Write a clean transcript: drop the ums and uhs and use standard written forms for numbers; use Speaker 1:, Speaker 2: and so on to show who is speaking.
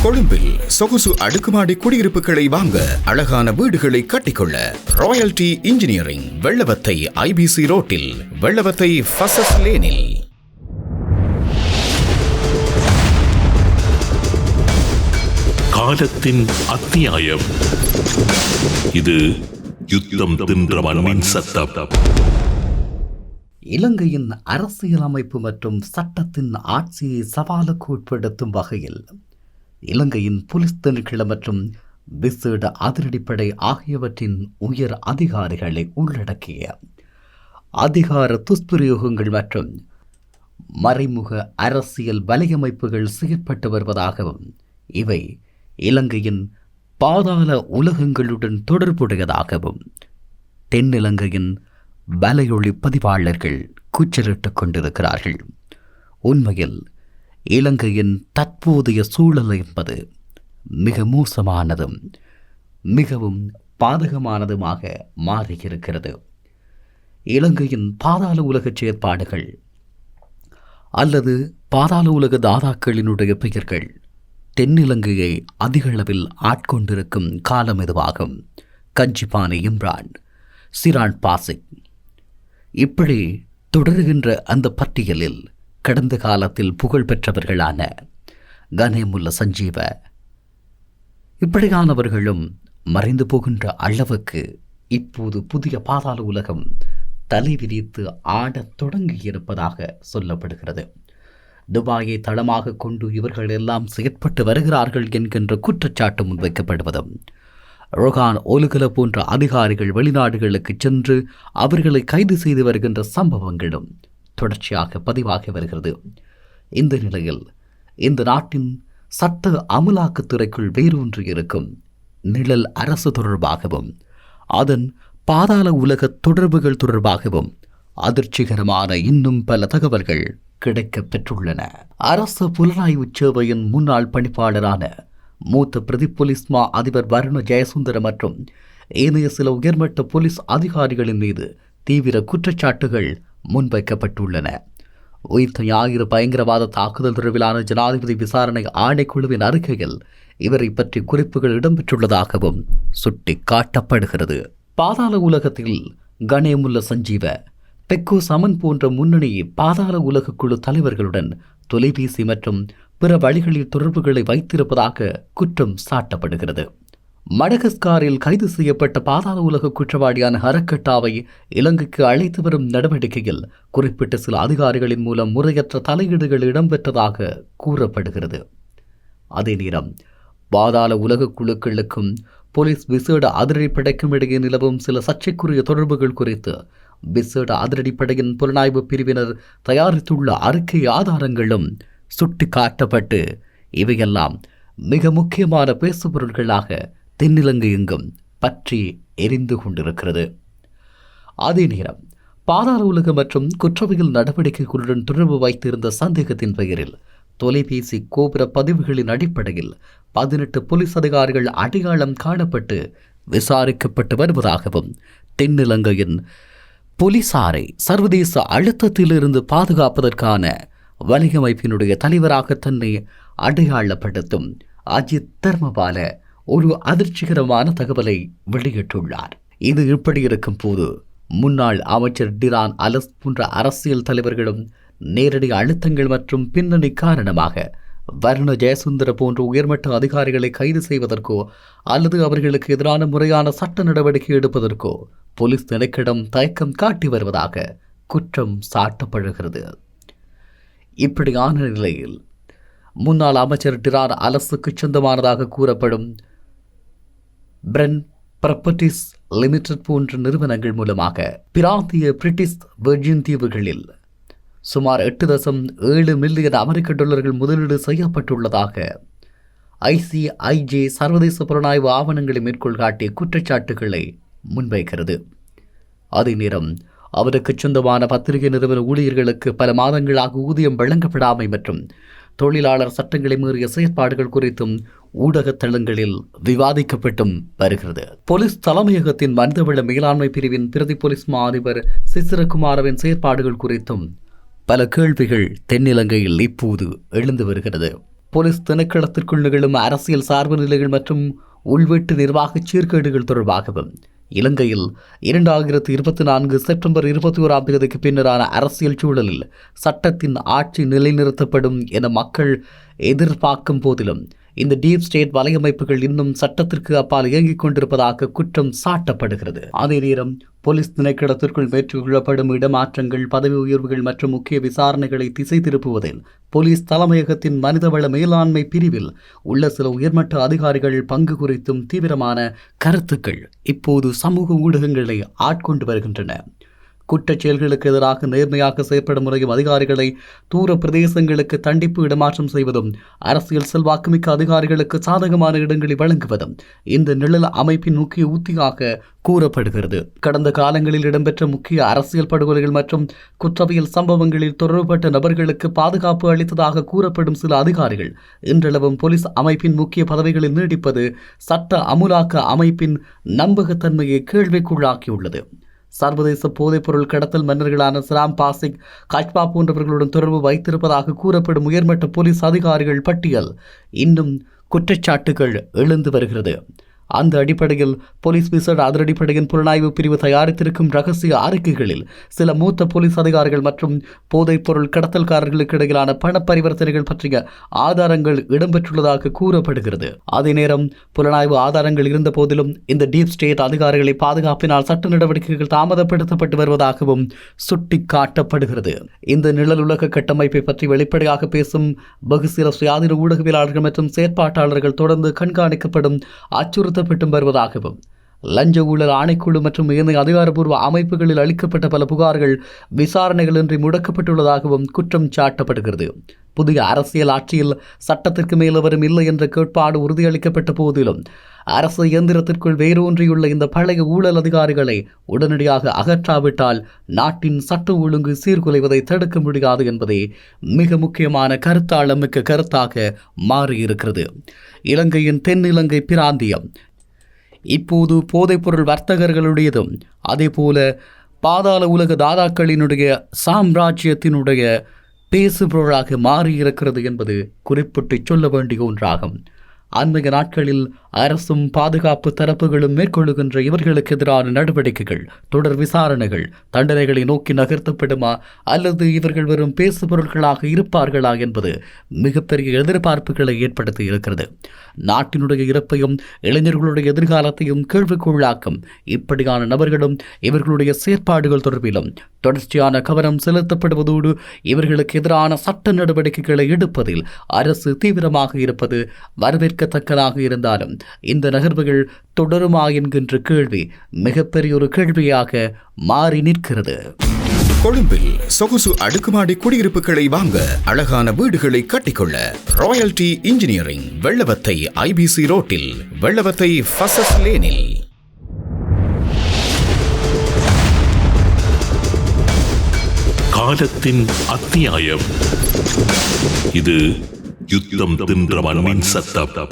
Speaker 1: கொழும்பில் சொகுசு அடுக்குமாடி குடியிருப்புகளை வாங்க, அழகான வீடுகளை கட்டிக்கொள்ள ராயல்டி இன்ஜினியரிங், வெள்ளவத்தை ஐபிசி ரோட்டில், வெள்ளவத்தை ஃபசஸ் லேனில்.
Speaker 2: காலத்தின் அத்தியாயம். இது யுத்தம் தின்ற மண்ணின் சத்தம்.
Speaker 3: இலங்கையின் அரசியலமைப்பு மற்றும் சட்டத்தின் ஆட்சியை சவாலுக்கு உட்படுத்தும் வகையில் இலங்கையின் போலீஸ் திணைக்களம் மற்றும் விசேட அதிரடிப்படை ஆகியவற்றின் உயர் அதிகாரிகளை உள்ளடக்கிய அதிகார துஷ்பிரயோகங்கள் மற்றும் மறைமுக அரசியல் வலையமைப்புகள் செயற்பட்டு வருவதாகவும், இவை இலங்கையின் பாதாள உலகங்களுடன் தொடர்புடையதாகவும் தென்னிலங்கையின் வலையொளி பதிவாளர்கள் கூச்சலிட்டுக் கொண்டிருக்கிறார்கள். உண்மையில் இலங்கையின் தற்போதைய சூழல் என்பது மிக மோசமானதும் மிகவும் பாதகமானதுமாக மாறியிருக்கிறது. இலங்கையின் பாதாள உலக செயற்பாடுகள் அல்லது பாதாள உலக தாதாக்களினுடைய பெயர்கள் தென்னிலங்கையை அதிகளவில் ஆட்கொண்டிருக்கும் காலம் எதுவாகும். கஞ்சிபானை இம்ரான், சிரான் பாசிக், இப்படி தொடர்கின்ற அந்த பட்டியலில் கடந்த காலத்தில் புகழ் பெற்றவர்களான கனேமுல்ல சஞ்சீவ, இப்படியானவர்களும் மறைந்து போகின்ற அளவுக்கு இப்போது புதிய பாதாள உலகம் தலை விரித்து ஆடத் தொடங்கியிருப்பதாக சொல்லப்படுகிறது. துபாயை தளமாக கொண்டு இவர்கள் எல்லாம் செயற்பட்டு வருகிறார்கள் என்கின்ற குற்றச்சாட்டு முன்வைக்கப்படுவதும், ரொகான் ஒலுகல போன்ற அதிகாரிகள் வெளிநாடுகளுக்கு சென்று அவர்களை கைது செய்து வருகின்ற சம்பவங்களும் தொடர்ச்சியாக பதிவாகி வருகிறது. இந்த நிலையில் இந்த நாட்டின் சட்ட அமலாக்கத்துறைக்குள் வேரூன்றி இருக்கும் நிழல் அரசு தொடர்பாகவும் அதன் பாதாள உலக தொடர்புகள் தொடர்பாகவும் அதிர்ச்சிகரமான இன்னும் பல தகவல்கள் கிடைக்கப் பெற்றுள்ளன. அரசு புலனாய்வு சேவையின் முன்னாள் பணிப்பாளரான மூத்த பிரதி போலீஸ் மா அதிபர் வருண ஜெயசுந்தர மற்றும் ஏனைய சில உயர்மட்ட போலீஸ் அதிகாரிகளின் மீது தீவிர குற்றச்சாட்டுகள் முன்வைக்கப்பட்டுள்ளன. உயிர்த்த ஞாயிறு பயங்கரவாத தாக்குதல் தொடர்பிலான ஜனாதிபதி விசாரணை ஆணைக்குழுவின் அறிக்கையில் இவரை பற்றி குறிப்புகள் இடம்பெற்றுள்ளதாகவும் சுட்டி காட்டப்படுகிறது. பாதாள உலகத்தில் கனேமுல்ல சஞ்சீவ, பெக்கோ சமன் போன்ற முன்னணி பாதாள உலக குழு தலைவர்களுடன் தொலைபேசி மற்றும் பிற வழிகளில் தொடர்புகளை வைத்திருப்பதாக குற்றம் சாட்டப்படுகிறது. மடகஸ்காரில் கைது செய்யப்பட்ட பாதாள உலக குற்றவாளியான ஹரக்கட்டாவை இலங்கைக்கு அழைத்து வரும் நடவடிக்கையில் குறிப்பிட்ட சில அதிகாரிகளின் மூலம் முறையற்ற தலையீடுகள் இடம்பெற்றதாக கூறப்படுகிறது. அதே நேரம் பாதாள உலக குழுக்களுக்கும் போலீஸ் விசேட அதிரடிப்படைக்கும் இடையே நிலவும் சில சர்ச்சைக்குரிய தொடர்புகள் குறித்து விசேட அதிரடிப்படையின் புலனாய்வு பிரிவினர் தயாரித்துள்ள அறிக்கை ஆதாரங்களும் சுட்டி காட்டப்பட்டு இவையெல்லாம் மிக முக்கியமான பேசுபொருட்களாக தென்னிலங்கை எங்கும் பற்றி எரிந்து கொண்டிருக்கிறது. அதே நேரம் பாதாள உலக மற்றும் குற்றவியல் நடவடிக்கைகளுடன் தொடர்பு வைத்திருந்த சந்தேகத்தின் பெயரில் தொலைபேசி கோபுர பதிவுகளின் அடிப்படையில் 18 போலீஸ் அதிகாரிகள் அடையாளம் காணப்பட்டு விசாரிக்கப்பட்டு வருவதாகவும், தென்னிலங்கையின் போலீசாரை சர்வதேச அழுத்தத்திலிருந்து பாதுகாப்பதற்கான வணிகமைப்பினுடைய தலைவராக தன்னை அடையாளப்படுத்தும் அஜித் தர்மபால ஒரு அதிர்ச்சிகரமான தகவலை வெளியிட்டுள்ளார். இது இப்படி இருக்கும் போது முன்னாள் அமைச்சர் டிரான் அலஸ் போன்ற அரசியல் தலைவர்களும் நேரடி அழுத்தங்கள் மற்றும் பின்னணி காரணமாக வருண ஜெயசுந்தர போன்ற உயர்மட்ட அதிகாரிகளை கைது செய்வதற்கோ அல்லது அவர்களுக்கு எதிரான முறையான சட்ட நடவடிக்கை எடுப்பதற்கோ போலீஸ் திணைக்களம் தயக்கம் காட்டி வருவதாக குற்றம் சாட்டப்படுகிறது. இப்படியான நிலையில் முன்னாள் அமைச்சர் டிரான் அலஸுக்கு சொந்தமானதாக கூறப்படும் பிரென் ப்ராப்பர்ட்டிஸ் லிமிடெட் போன்ற நிறுவனங்கள் மூலமாக பிராந்திய பிரிட்டிஷ் வெர்ஜின் தீவுகளில் சுமார் 8.7 மில்லியன் அமெரிக்க டாலர்கள் முதலீடு செய்யப்பட்டுள்ளதாக ICIJ சர்வதேச புலனாய்வு ஆவணங்களை மேற்கோள் காட்டிய குற்றச்சாட்டுகளை முன்வைக்கிறது. அதே நேரம் அவருக்கு சொந்தமான பத்திரிகை நிறுவன ஊழியர்களுக்கு பல மாதங்களாக ஊதியம் வழங்கப்படாமை மற்றும் தொழிலாளர் சட்டங்களை மீறிய செயற்பாடுகள் குறித்தும் ஊடக தளங்களில் விவாதிக்கப்பட்டும் வருகிறது. போலீஸ் தலைமையகத்தின் மனிதவள மேலாண்மை பிரிவின் பிரதி போலீஸ் மா அதிபர் சிசிரகுமாரவின் செயற்பாடுகள் குறித்தும் பல கேள்விகள் தென்னிலங்கையில் இப்போது எழுந்து வருகிறது. போலீஸ் திணைக்களத்திற்குள் நிகழும் அரசியல் சார்பு நிலைகள் மற்றும் உள்வீட்டு நிர்வாக சீர்கேடுகள் தொடர்பாகவும் இலங்கையில் 2024 செப்டம்பர் 21 பின்னரான அரசியல் சூழலில் சட்டத்தின் ஆட்சி நிலைநிறுத்தப்படும் என மக்கள் எதிர்பார்க்கும் போதிலும் இந்த டீப் ஸ்டேட் வலையமைப்புகள் இன்னும் சட்டத்திற்கு அப்பால் இயங்கிக் கொண்டிருப்பதாக குற்றம் சாட்டப்படுகிறது. அதே நேரம் போலீஸ் திணைக்களத்திற்குள் மேற்கொள்ளப்படும் இடமாற்றங்கள், பதவி உயர்வுகள் மற்றும் முக்கிய விசாரணைகளை திசை திருப்புவதில் போலீஸ் தலைமையகத்தின் மனிதவள மேலாண்மை பிரிவில் உள்ள சில உயர்மட்ட அதிகாரிகள் பங்கு குறித்தும் தீவிரமான கருத்துக்கள் இப்போது சமூக ஊடகங்களை ஆட்கொண்டு வருகின்றன. குற்றச் செயல்களுக்கு எதிராக நேர்மையாக செயற்பட முறையும் அதிகாரிகளை தூர பிரதேசங்களுக்கு தண்டிப்பு இடமாற்றம் செய்வதும் அரசியல் செல்வாக்குமிக்க அதிகாரிகளுக்கு சாதகமான இடங்களை வழங்குவதும் இந்த நிழல் அமைப்பின் முக்கிய உத்தியாக கூறப்படுகிறது. கடந்த காலங்களில் இடம்பெற்ற முக்கிய அரசியல் படுகொலைகள் மற்றும் குற்றவியல் சம்பவங்களில் தொடர்புபட்ட நபர்களுக்கு பாதுகாப்பு அளித்ததாக கூறப்படும் சில அதிகாரிகள் இன்றளவும் போலீஸ் அமைப்பின் முக்கிய பதவிகளில் நீடிப்பது சட்ட அமுலாக்க அமைப்பின் நம்பகத்தன்மையை கேள்விக்குள்ளாக்கியுள்ளது. சர்வதேச போதைப்பொருள் கடத்தல் மன்னர்களான சலாம் பாசிக், கச்பா போன்றவர்களுடன் தொடர்பு வைத்திருப்பதாக கூறப்படும் உயர்மட்ட போலீஸ் அதிகாரிகள் பட்டியல் இன்னும் குற்றச்சாட்டுகள் எழுந்து வருகிறது. அந்த அடிப்படையில் போலீஸ் விசேட அதிரடிப்படையின் புலனாய்வு பிரிவு தயாரித்திருக்கும் ரகசிய அறிக்கைகளில் சில மூத்த போலீஸ் அதிகாரிகள் மற்றும் போதைப் பொருள் கடத்தல்காரர்களுக்கு இடையிலான பண பரிவர்த்தனைகள் பற்றிய ஆதாரங்கள் இடம்பெற்றுள்ளதாக கூறப்படுகிறது. அதே நேரம் புலனாய்வு ஆதாரங்கள் இருந்த போதிலும் இந்த டீப் ஸ்டேட் அதிகாரிகளை பாதுகாப்பினால் சட்ட நடவடிக்கைகள் தாமதப்படுத்தப்பட்டு வருவதாகவும் சுட்டிக்காட்டப்படுகிறது. இந்த நிழல் உலக கட்டமைப்பை பற்றி வெளிப்படையாக பேசும் வெகு சில சுயாதீன ஊடகவியலாளர்கள் மற்றும் செயற்பாட்டாளர்கள் தொடர்ந்து கண்காணிக்கப்படும் அச்சுறுத்தப்பட்டும் வருவதாகவும் லஞ்ச ஊழல் ஆணைக்குழு மற்றும் ஏனைய அதிகாரப்பூர்வ அமைப்புகளில் அளிக்கப்பட்ட பல புகார்கள் விசாரணைகளின்றி முடக்கப்பட்டுள்ளதாகவும் குற்றம் சாட்டப்படுகிறது. புதிய அரசியல் ஆட்சியில் சட்டத்திற்கு மேலவரும் இல்லை என்ற கோட்பாடு உறுதியளிக்கப்பட்ட போதிலும் அரசு இயந்திரத்திற்குள் வேரூன்றியுள்ள இந்த பழைய ஊழல் அதிகாரிகளை உடனடியாக அகற்றாவிட்டால் நாட்டின் சட்ட ஒழுங்கு சீர்குலைவதை தடுக்க முடியாது என்பதே மிக முக்கியமான கருத்தாளமிக்க கருத்தாக மாறியிருக்கிறது. இலங்கையின் தென்னிலங்கை பிராந்தியம் இப்போது போதைப்பொருள் வர்த்தகர்களுடையதும் அதேபோல பாதாள உலக தாதாக்களினுடைய சாம்ராஜ்யத்தினுடைய பேசுபொருளாக மாறியிருக்கிறது என்பது குறிப்பிட்டு சொல்ல வேண்டிய ஒன்றாகும். அண்மைய நாட்களில் அரசும் பாதுகாப்பு தரப்புகளும் மேற்கொள்ளுகின்ற இவர்களுக்கு எதிரான நடவடிக்கைகள், தொடர் விசாரணைகள், தண்டனைகளை நோக்கி நகர்த்தப்படுமா அல்லது இவர்கள் வெறும் பேசுபொருட்களாக இருப்பார்களா என்பது மிகப்பெரிய எதிர்பார்ப்புகளை ஏற்படுத்தி இருக்கிறது. நாட்டினுடைய இறப்பையும் இளைஞர்களுடைய எதிர்காலத்தையும் கேள்விக்குள்ளாக்கும் இப்படியான நபர்களும் இவர்களுடைய செயற்பாடுகள் தொடர்பிலும் தொடர்ச்சியான கவனம் செலுத்தப்படுவதோடு இவர்களுக்கு எதிரான சட்ட நடவடிக்கைகளை எடுப்பதில் அரசு தீவிரமாக இருப்பது வரவேற்கத்தக்கதாக இருந்தாலும் இந்த நகர்வுகள் தொடருமா என்கின்ற கேள்வி மிகப்பெரிய ஒரு கேள்வியாக மாறி நிற்கிறது.
Speaker 1: கொழும்பில் சொகுசு அடுக்குமாடி குடியிருப்புகளை வாங்க, அழகான வீடுகளை கட்டிக்கொள்ள ராயல்டி இன்ஜினியரிங் வெள்ளவத்தை ஐபிசி ரோட்டில், வெள்ளவத்தை ஃபசஸ் லேனில்.
Speaker 2: காலத்தின் அத்தியாயம். இது யுத்தம் தின்ற மண்ணின் சத்தம்.